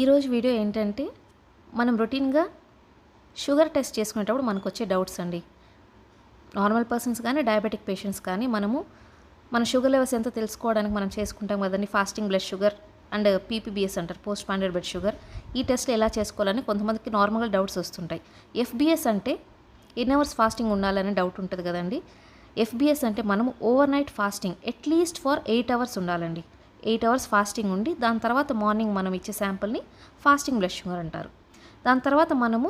ఈరోజు వీడియో ఏంటంటే మనం రొటీన్గా షుగర్ టెస్ట్ చేసుకునేటప్పుడు మనకు వచ్చే డౌట్స్ అండి. నార్మల్ పర్సన్స్ కానీ డయాబెటిక్ పేషెంట్స్ కానీ మన షుగర్ లెవెల్స్ ఎంతో తెలుసుకోవడానికి మనం చేసుకుంటాం కదండి. ఫాస్టింగ్ బ్లడ్ షుగర్ అండ్ పీపీబీఎస్ అంటారు, పోస్ట్ పాండెడ్ బ్లడ్ షుగర్. ఈ టెస్ట్ ఎలా చేసుకోవాలని కొంతమందికి నార్మల్గా డౌట్స్ వస్తుంటాయి. ఎఫ్బిఎస్ అంటే ఎన్ని అవర్స్ ఫాస్టింగ్ ఉండాలనే డౌట్ ఉంటుంది కదండి. ఎఫ్బిఎస్ అంటే మనము over night fasting at least for 8 hours ఉండాలండి. 8 అవర్స్ ఫాస్టింగ్ ఉండి దాని తర్వాత మార్నింగ్ మనం ఇచ్చే శాంపుల్ని ఫాస్టింగ్ బ్లడ్ షుగర్ అంటారు. దాని తర్వాత మనము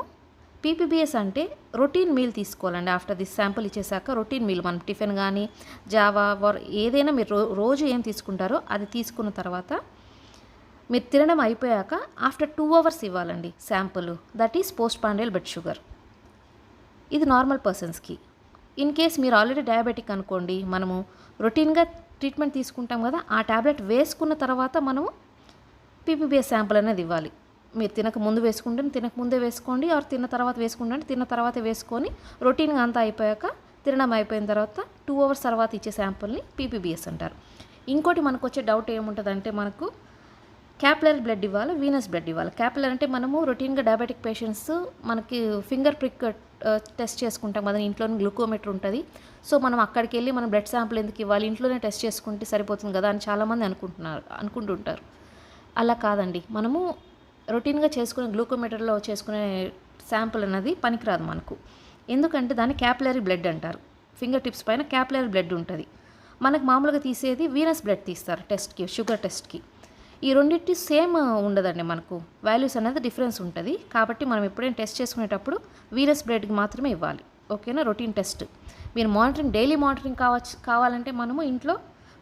పీపీబీఎస్ అంటే రొటీన్ మీల్ తీసుకోవాలండి. ఆఫ్టర్ దిస్ శాంపుల్ ఇచ్చేసాక రొటీన్ మీల్ మనం టిఫిన్ కానీ జావా ఏదైనా మీరు రోజు ఏం తీసుకుంటారో అది తీసుకున్న తర్వాత మీరు తినడం అయిపోయాక ఆఫ్టర్ 2 అవర్స్ ఇవ్వాలండి sample. That is post prandial blood sugar. ఇది నార్మల్ పర్సన్స్కి. ఇన్ కేస్ మీరు ఆల్రెడీ డయాబెటిక్ అనుకోండి, మనము రొటీన్గా ట్రీట్మెంట్ తీసుకుంటాం కదా, ఆ ట్యాబ్లెట్ వేసుకున్న తర్వాత మనము పీపీబీఎస్ శాంపుల్ అనేది ఇవ్వాలి. మీరు తినక ముందు వేసుకుంటే తినక ముందే వేసుకోండి, ఆర్ తిన్న తర్వాత వేసుకుంటే తిన్న తర్వాత వేసుకొని రొటీన్గా అంతా అయిపోయాక తినడం అయిపోయిన తర్వాత 2 అవర్స్ తర్వాత ఇచ్చే శాంపుల్ని పీపీబీఎస్ అంటారు. ఇంకోటి మనకు వచ్చే డౌట్ ఏముంటుందంటే మనకు క్యాపిలరీ బ్లడ్ ఇవ్వాలి, వీనస్ బ్లడ్ ఇవ్వాలి. క్యాపిలరీ అంటే మనము రొటీన్గా డయాబెటిక్ పేషెంట్స్ మనకి ఫింగర్ ప్రిక్ టెస్ట్ చేసుకుంటాం కదా, ఇంట్లోనే గ్లూకోమీటర్ ఉంటుంది. సో మనం అక్కడికి వెళ్ళి మనం బ్లడ్ శాంపుల్ ఎందుకు ఇవ్వాలి, ఇంట్లోనే టెస్ట్ చేసుకుంటే సరిపోతుంది కదా అని చాలామంది అనుకుంటుంటారు. అలా కాదండి. మనము రొటీన్గా చేసుకునే గ్లూకోమీటర్లో చేసుకునే శాంపుల్ అన్నది పనికిరాదు మనకు. ఎందుకంటే దాన్ని క్యాపిలరీ బ్లడ్ అంటారు. ఫింగర్ టిప్స్ పైన క్యాపిలరీ బ్లడ్ ఉంటుంది. మనకు మామూలుగా తీసేది వీనస్ బ్లడ్ తీస్తారు టెస్ట్కి, షుగర్ టెస్ట్కి. ఈ రెండింటి సేమ్ ఉండదండి, మనకు వాల్యూస్ అనేది డిఫరెన్స్ ఉంటుంది. కాబట్టి మనం ఎప్పుడైనా టెస్ట్ చేసుకునేటప్పుడు వీనస్ బ్లడ్కి మాత్రమే ఇవ్వాలి. ఓకేనా? Routine test. మీరు డైలీ మానిటరింగ్ కావాలంటే మనము ఇంట్లో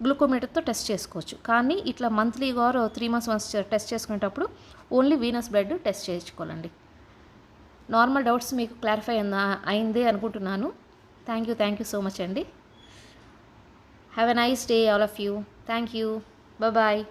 గ్లూకోమీటర్తో టెస్ట్ చేసుకోవచ్చు. కానీ ఇట్లా monthly or 3 months once test చేసుకునేటప్పుడు ఓన్లీ వీనస్ బ్లడ్ టెస్ట్ చేయించుకోవాలండి. నార్మల్ డౌట్స్ మీకు క్లారిఫై అయిందే అనుకుంటున్నాను. థ్యాంక్ యూ సో మచ్ అండి. Have a nice day all of you. Thank you. Bye.